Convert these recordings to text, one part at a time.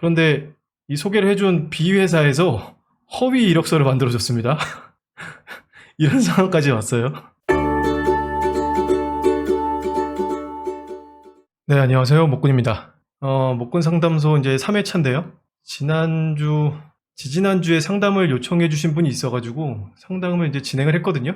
그런데 이 소개를 해준 B 회사에서 허위 이력서를 만들어줬습니다. 이런 상황까지 왔어요. 네, 안녕하세요. 목군입니다. 목군 상담소 이제 3회차인데요. 지지난주에 상담을 요청해주신 분이 있어가지고 상담을 이제 진행을 했거든요.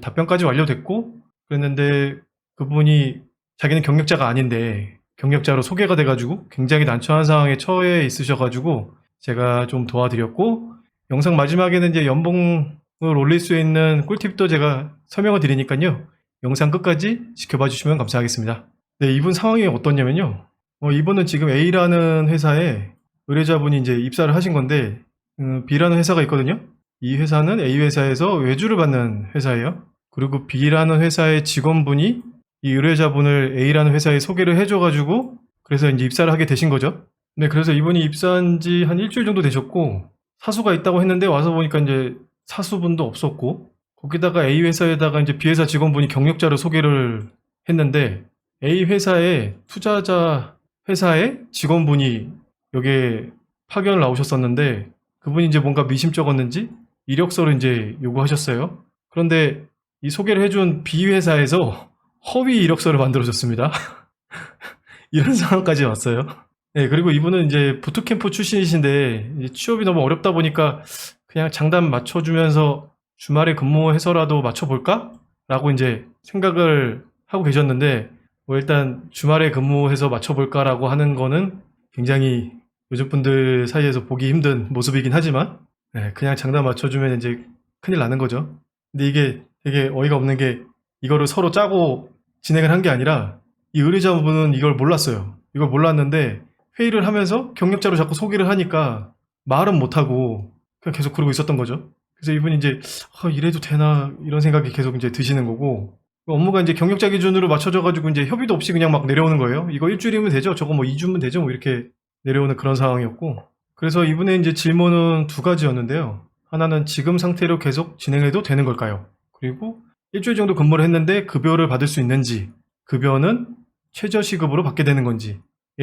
답변까지 완료됐고, 그랬는데 그분이 자기는 경력자가 아닌데 경력자로 소개가 돼가지고 굉장히 난처한 상황에 처해 있으셔가지고 제가 좀 도와드렸고, 영상 마지막에는 이제 연봉을 올릴 수 있는 꿀팁도 제가 설명을 드리니까요. 영상 끝까지 지켜봐 주시면 감사하겠습니다. 네, 이분 상황이 어떻냐면요. 이분은 지금 A라는 회사에 의뢰자분이 이제 입사를 하신 건데, B라는 회사가 있거든요. 이 회사는 A 회사에서 외주를 받는 회사예요. 그리고 B라는 회사의 직원분이 이 의뢰자분을 A라는 회사에 소개를 해줘가지고, 그래서 이제 입사를 하게 되신 거죠. 네, 그래서 이분이 입사한 지 한 일주일 정도 되셨고, 사수가 있다고 했는데 와서 보니까 이제 사수분도 없었고, 거기다가 A 회사에다가 이제 B 회사 직원분이 경력자로 소개를 했는데, A 회사의 투자자 회사의 직원분이 여기에 파견을 나오셨었는데, 그분이 이제 뭔가 미심쩍었는지 이력서를 이제 요구하셨어요. 그런데 이 소개를 해준 B 회사에서 허위 이력서를 만들어줬습니다. 이런 상황까지 왔어요. 네, 그리고 이분은 이제 부트캠프 출신이신데 이제 취업이 너무 어렵다 보니까 그냥 장단 맞춰주면서 주말에 근무해서라도 맞춰볼까? 라고 이제 생각을 하고 계셨는데, 뭐 일단 주말에 근무해서 맞춰볼까라고 하는 거는 굉장히 요즘 분들 사이에서 보기 힘든 모습이긴 하지만, 네, 그냥 장단 맞춰주면 이제 큰일 나는 거죠. 근데 이게 되게 어이가 없는 게, 이거를 서로 짜고 진행을 한 게 아니라 이 의뢰자분은 이걸 몰랐어요. 이걸 몰랐는데 회의를 하면서 경력자로 자꾸 소개를 하니까 말은 못하고 그냥 계속 그러고 있었던 거죠. 그래서 이분이 이제 이래도 되나 이런 생각이 계속 이제 드시는 거고, 업무가 이제 경력자 기준으로 맞춰져가지고 이제 협의도 없이 그냥 막 내려오는 거예요. 이거 일주일이면 되죠? 저거 뭐 2주면 되죠? 뭐 이렇게 내려오는 그런 상황이었고, 그래서 이분의 이제 질문은 두 가지였는데요. 하나는 지금 상태로 계속 진행해도 되는 걸까요? 그리고 일주일 정도 근무를 했는데 급여를 받을 수 있는지, 급여는 최저시급으로 받게 되는 건지에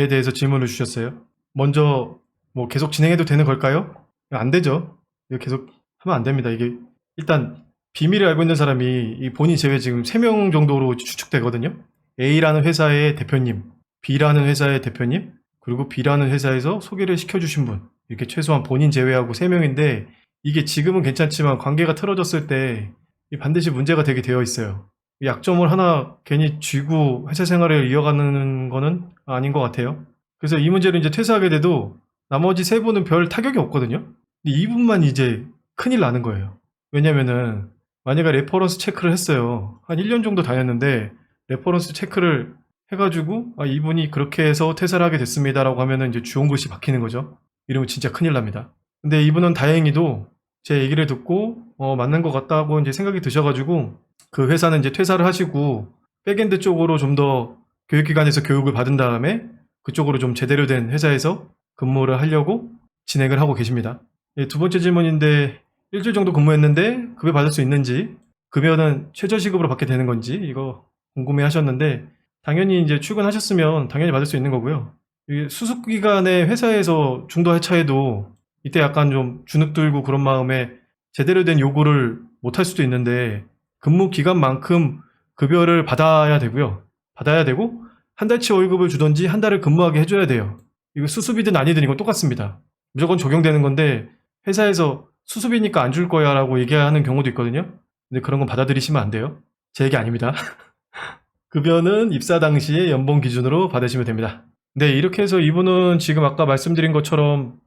대해서 질문을 주셨어요. 먼저 뭐 계속 진행해도 되는 걸까요? 안 되죠. 이거 계속 하면 안 됩니다. 이게 일단 비밀을 알고 있는 사람이 이 본인 제외 지금 3명 정도로 추측되거든요. A라는 회사의 대표님, B라는 회사의 대표님, 그리고 B라는 회사에서 소개를 시켜주신 분, 이렇게 최소한 본인 제외하고 3명인데, 이게 지금은 괜찮지만 관계가 틀어졌을 때 반드시 문제가 되게 되어 있어요. 약점을 하나 괜히 쥐고 회사 생활을 이어가는 거는 아닌 것 같아요. 그래서 이 문제를 이제 퇴사하게 돼도 나머지 3분은 별 타격이 없거든요. 근데 이분만 이제 큰일 나는 거예요. 왜냐면은 만약에 레퍼런스 체크를 했어요. 한 1년 정도 다녔는데 레퍼런스 체크를 해가지고 이분이 그렇게 해서 퇴사를 하게 됐습니다라고 하면은 이제 주홍글씨 박히는 거죠. 이러면 진짜 큰일 납니다. 근데 이분은 다행히도 제 얘기를 듣고 맞는 것 같다고 이제 생각이 드셔가지고 그 회사는 이제 퇴사를 하시고 백엔드 쪽으로 좀 더 교육기관에서 교육을 받은 다음에 그쪽으로 좀 제대로 된 회사에서 근무를 하려고 진행을 하고 계십니다. 두 번째 질문인데, 일주일 정도 근무했는데 급여 받을 수 있는지, 급여는 최저시급으로 받게 되는 건지 이거 궁금해 하셨는데, 당연히 이제 출근하셨으면 당연히 받을 수 있는 거고요. 수습기간에 회사에서 중도 하차해도 이때 약간 좀 주눅 들고 그런 마음에 제대로 된 요구를 못 할 수도 있는데, 근무 기간만큼 급여를 받아야 되고요. 받아야 되고 한 달치 월급을 주던지 한 달을 근무하게 해줘야 돼요. 이거 수습이든 아니든 이건 똑같습니다. 무조건 적용되는 건데, 회사에서 수습이니까 안 줄 거야 라고 얘기하는 경우도 있거든요. 근데 그런 건 받아들이시면 안 돼요. 제 얘기 아닙니다. 급여는 입사 당시의 연봉 기준으로 받으시면 됩니다. 네, 이렇게 해서 이분은 지금 아까 말씀드린 것처럼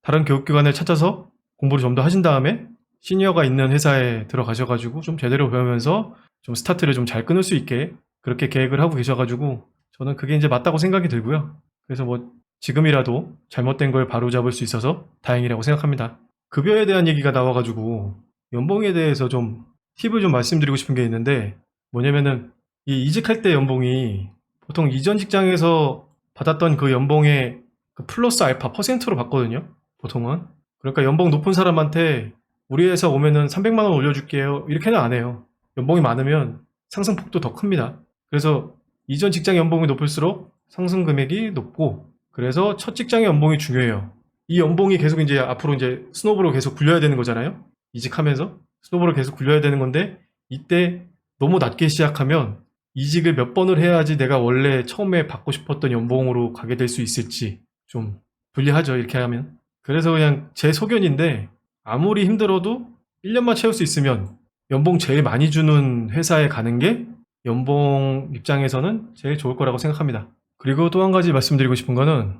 다른 교육기관을 찾아서 공부를 좀 더 하신 다음에 시니어가 있는 회사에 들어가셔가지고 좀 제대로 배우면서 좀 스타트를 좀 잘 끊을 수 있게 그렇게 계획을 하고 계셔가지고, 저는 그게 이제 맞다고 생각이 들고요. 그래서 뭐 지금이라도 잘못된 걸 바로잡을 수 있어서 다행이라고 생각합니다. 급여에 대한 얘기가 나와가지고 연봉에 대해서 좀 팁을 좀 말씀드리고 싶은 게 있는데, 뭐냐면은 이 이직할 때 연봉이 보통 이전 직장에서 받았던 그 연봉의 그 플러스 알파 퍼센트로 받거든요. 보통은. 그러니까 연봉 높은 사람한테 우리 회사 오면은 300만 원 올려줄게요 이렇게는 안 해요. 연봉이 많으면 상승폭도 더 큽니다. 그래서 이전 직장 연봉이 높을수록 상승 금액이 높고, 그래서 첫 직장의 연봉이 중요해요. 이 연봉이 계속 이제 앞으로 이제 스노우볼로 계속 굴려야 되는 거잖아요. 이직하면서 스노우볼을 계속 굴려야 되는 건데 이때 너무 낮게 시작하면 이직을 몇 번을 해야지 내가 원래 처음에 받고 싶었던 연봉으로 가게 될 수 있을지 좀 불리하죠, 이렇게 하면. 그래서 그냥 제 소견인데 아무리 힘들어도 1년만 채울 수 있으면 연봉 제일 많이 주는 회사에 가는 게 연봉 입장에서는 제일 좋을 거라고 생각합니다. 그리고 또 한 가지 말씀드리고 싶은 거는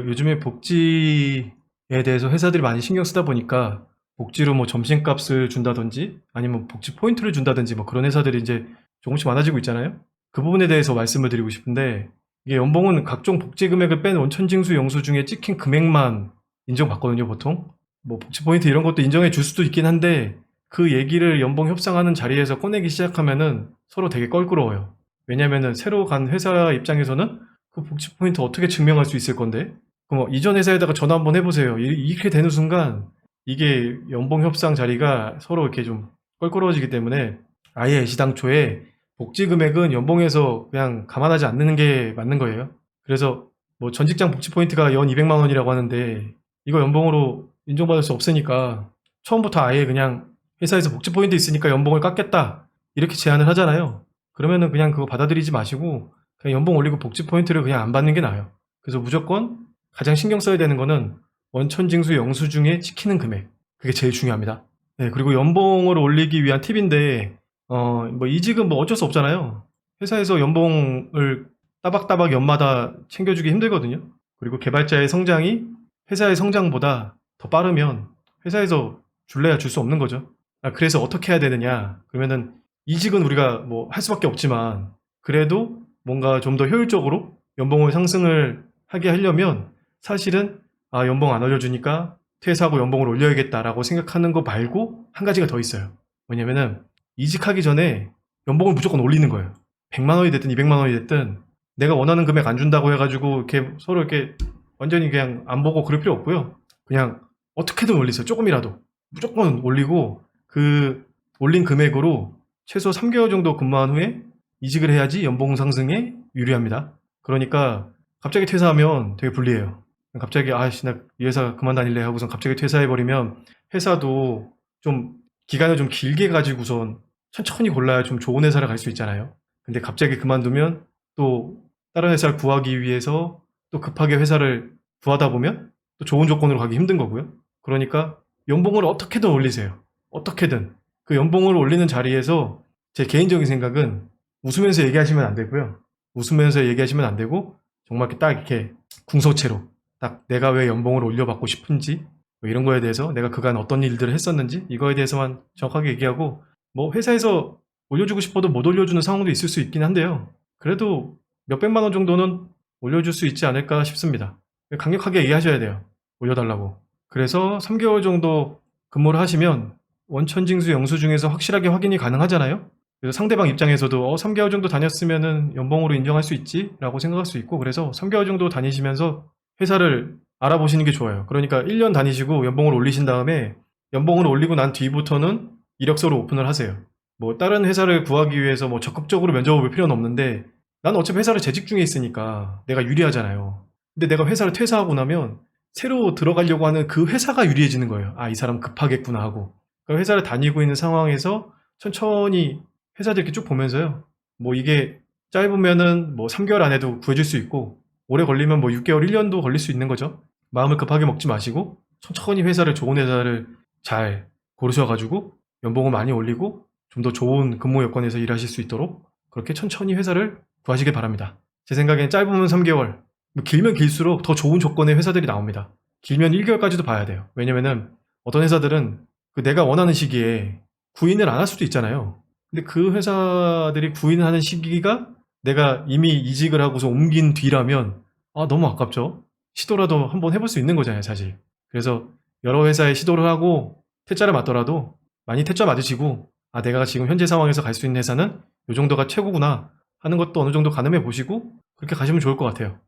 요즘에 복지에 대해서 회사들이 많이 신경 쓰다 보니까 복지로 뭐 점심값을 준다든지 아니면 복지 포인트를 준다든지 뭐 그런 회사들이 이제 조금씩 많아지고 있잖아요. 그 부분에 대해서 말씀을 드리고 싶은데 이게 연봉은 각종 복지 금액을 뺀 원천징수 영수 중에 찍힌 금액만 인정받거든요, 보통. 뭐 복지 포인트 이런 것도 인정해 줄 수도 있긴 한데 그 얘기를 연봉 협상하는 자리에서 꺼내기 시작하면은 서로 되게 껄끄러워요. 왜냐면은 새로 간 회사 입장에서는 그 복지 포인트 어떻게 증명할 수 있을 건데? 그럼 이전 회사에다가 전화 한번 해보세요. 이렇게 되는 순간 이게 연봉 협상 자리가 서로 이렇게 좀 껄끄러워지기 때문에 아예 애시당초에 복지 금액은 연봉에서 그냥 감안하지 않는 게 맞는 거예요. 그래서 뭐 전 직장 복지 포인트가 연 200만 원이라고 하는데 이거 연봉으로 인정받을 수 없으니까 처음부터 아예 그냥 회사에서 복지 포인트 있으니까 연봉을 깎겠다 이렇게 제안을 하잖아요. 그러면은 그냥 그거 받아들이지 마시고 그냥 연봉 올리고 복지 포인트를 그냥 안 받는 게 나아요. 그래서 무조건 가장 신경 써야 되는 거는 원천징수 영수증에 찍히는 금액. 그게 제일 중요합니다. 네, 그리고 연봉을 올리기 위한 팁인데 뭐 이직은 뭐 어쩔 수 없잖아요. 회사에서 연봉을 따박따박 연마다 챙겨주기 힘들거든요. 그리고 개발자의 성장이 회사의 성장보다 더 빠르면 회사에서 줄래야 줄 수 없는 거죠. 그래서 어떻게 해야 되느냐? 그러면은 이직은 우리가 뭐 할 수밖에 없지만 그래도 뭔가 좀 더 효율적으로 연봉을 상승을 하게 하려면 사실은 연봉 안 올려주니까 퇴사하고 연봉을 올려야겠다라고 생각하는 거 말고 한 가지가 더 있어요. 뭐냐면은 이직하기 전에 연봉을 무조건 올리는 거예요. 100만 원이 됐든 200만 원이 됐든 내가 원하는 금액 안 준다고 해가지고 이렇게 서로 이렇게 완전히 그냥 안 보고 그럴 필요 없고요. 그냥 어떻게든 올리세요. 조금이라도. 무조건 올리고 그 올린 금액으로 최소 3개월 정도 근무한 후에 이직을 해야지 연봉 상승에 유리합니다. 그러니까 갑자기 퇴사하면 되게 불리해요. 갑자기 아씨 나 이 회사 그만 다닐래 하고선 갑자기 퇴사해버리면 회사도 좀 기간을 좀 길게 가지고선 천천히 골라야 좀 좋은 회사를 갈 수 있잖아요. 근데 갑자기 그만두면 또 다른 회사를 구하기 위해서 또 급하게 회사를 구하다 보면 또 좋은 조건으로 가기 힘든 거고요. 그러니까 연봉을 어떻게든 올리세요. 어떻게든. 그 연봉을 올리는 자리에서 제 개인적인 생각은 웃으면서 얘기하시면 안 되고요. 웃으면서 얘기하시면 안 되고 정말 딱 이렇게 궁서체로 딱 내가 왜 연봉을 올려받고 싶은지 뭐 이런 거에 대해서 내가 그간 어떤 일들을 했었는지 이거에 대해서만 정확하게 얘기하고 뭐 회사에서 올려주고 싶어도 못 올려주는 상황도 있을 수 있긴 한데요. 그래도 몇백만 원 정도는 올려줄 수 있지 않을까 싶습니다. 강력하게 얘기하셔야 돼요. 올려달라고. 그래서 3개월 정도 근무를 하시면 원천징수 영수증에서 확실하게 확인이 가능하잖아요. 그래서 상대방 입장에서도 3개월 정도 다녔으면은 연봉으로 인정할 수 있지 라고 생각할 수 있고 그래서 3개월 정도 다니시면서 회사를 알아보시는 게 좋아요. 그러니까 1년 다니시고 연봉을 올리신 다음에 연봉을 올리고 난 뒤부터는 이력서를 오픈을 하세요. 뭐 다른 회사를 구하기 위해서 뭐 적극적으로 면접을 볼 필요는 없는데 난 어차피 회사를 재직 중에 있으니까 내가 유리하잖아요. 근데 내가 회사를 퇴사하고 나면 새로 들어가려고 하는 그 회사가 유리해지는 거예요. 이 사람 급하겠구나 하고. 그러니까 회사를 다니고 있는 상황에서 천천히 회사들 이렇게 쭉 보면서요. 뭐 이게 짧으면은 뭐 3개월 안에도 구해줄 수 있고 오래 걸리면 뭐 6개월, 1년도 걸릴 수 있는 거죠. 마음을 급하게 먹지 마시고 천천히 좋은 회사를 잘 고르셔가지고 연봉을 많이 올리고 좀 더 좋은 근무 여건에서 일하실 수 있도록 그렇게 천천히 회사를 구하시길 바랍니다. 제 생각엔 짧으면 3개월, 길면 길수록 더 좋은 조건의 회사들이 나옵니다. 길면 1개월까지도 봐야 돼요. 왜냐면은 어떤 회사들은 내가 원하는 시기에 구인을 안 할 수도 있잖아요. 근데 그 회사들이 구인을 하는 시기가 내가 이미 이직을 하고서 옮긴 뒤라면 너무 아깝죠. 시도라도 한번 해볼 수 있는 거잖아요, 사실. 그래서 여러 회사에 시도를 하고 퇴짜를 맞더라도 많이 퇴짜 맞으시고 내가 지금 현재 상황에서 갈 수 있는 회사는 이 정도가 최고구나 하는 것도 어느 정도 가늠해 보시고 그렇게 가시면 좋을 것 같아요.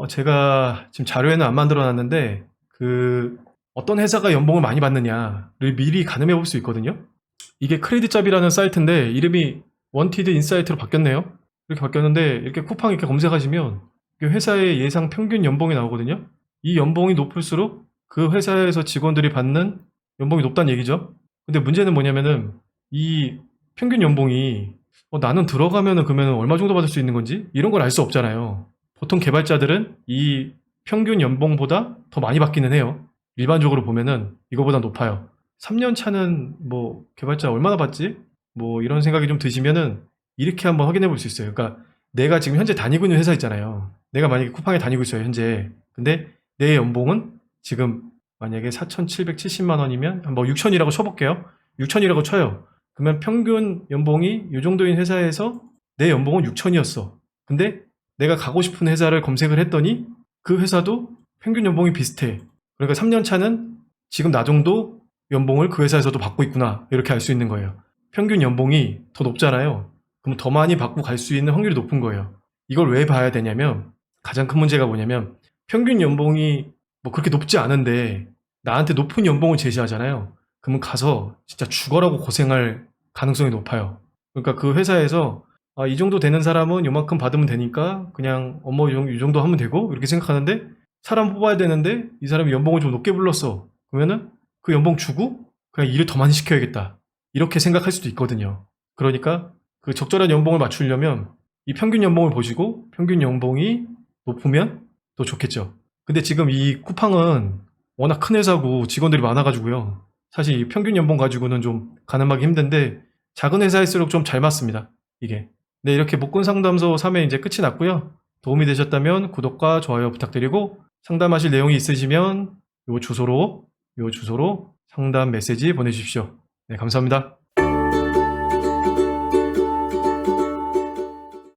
제가 지금 자료에는 안 만들어 놨는데 어떤 회사가 연봉을 많이 받느냐를 미리 가늠해 볼 수 있거든요. 이게 크레딧잡이라는 사이트인데 이름이 원티드 인사이트로 바뀌었네요. 이렇게 바뀌었는데 이렇게 쿠팡 이렇게 검색하시면 회사의 예상 평균 연봉이 나오거든요. 이 연봉이 높을수록 그 회사에서 직원들이 받는 연봉이 높다는 얘기죠. 근데 문제는 뭐냐면은 이 평균 연봉이 나는 들어가면은 그러면 얼마 정도 받을 수 있는 건지 이런 걸 알 수 없잖아요. 보통 개발자들은 이 평균 연봉보다 더 많이 받기는 해요. 일반적으로 보면은 이거보다 높아요. 3년 차는 뭐 개발자 얼마나 받지? 뭐 이런 생각이 좀 드시면은 이렇게 한번 확인해 볼 수 있어요. 그러니까 내가 지금 현재 다니고 있는 회사 있잖아요. 내가 만약에 쿠팡에 다니고 있어요, 현재. 근데 내 연봉은 지금 만약에 4,770만 원이면 뭐 6천이라고 쳐볼게요. 6천이라고 쳐요. 그러면 평균 연봉이 이 정도인 회사에서 내 연봉은 6천이었어. 근데 내가 가고 싶은 회사를 검색을 했더니 그 회사도 평균 연봉이 비슷해. 그러니까 3년 차는 지금 나 정도 연봉을 그 회사에서도 받고 있구나. 이렇게 알 수 있는 거예요. 평균 연봉이 더 높잖아요. 그럼 더 많이 받고 갈 수 있는 확률이 높은 거예요. 이걸 왜 봐야 되냐면 가장 큰 문제가 뭐냐면 평균 연봉이 뭐 그렇게 높지 않은데 나한테 높은 연봉을 제시하잖아요. 그러면 가서 진짜 죽어라고 고생할 가능성이 높아요. 그러니까 그 회사에서 이 정도 되는 사람은 요만큼 받으면 되니까 그냥 이 정도 하면 되고 이렇게 생각하는데 사람 뽑아야 되는데 이 사람이 연봉을 좀 높게 불렀어. 그러면은 그 연봉 주고 그냥 일을 더 많이 시켜야겠다. 이렇게 생각할 수도 있거든요. 그러니까 그 적절한 연봉을 맞추려면 이 평균 연봉을 보시고 평균 연봉이 높으면 더 좋겠죠. 근데 지금 이 쿠팡은 워낙 큰 회사고 직원들이 많아가지고요. 사실 이 평균 연봉 가지고는 좀 가늠하기 힘든데 작은 회사일수록 좀 잘 맞습니다. 이게. 네, 이렇게 목권 상담소 3회 이제 끝이 났고요. 도움이 되셨다면 구독과 좋아요 부탁드리고 상담하실 내용이 있으시면 요 주소로 상담 메시지 보내주십시오. 네, 감사합니다.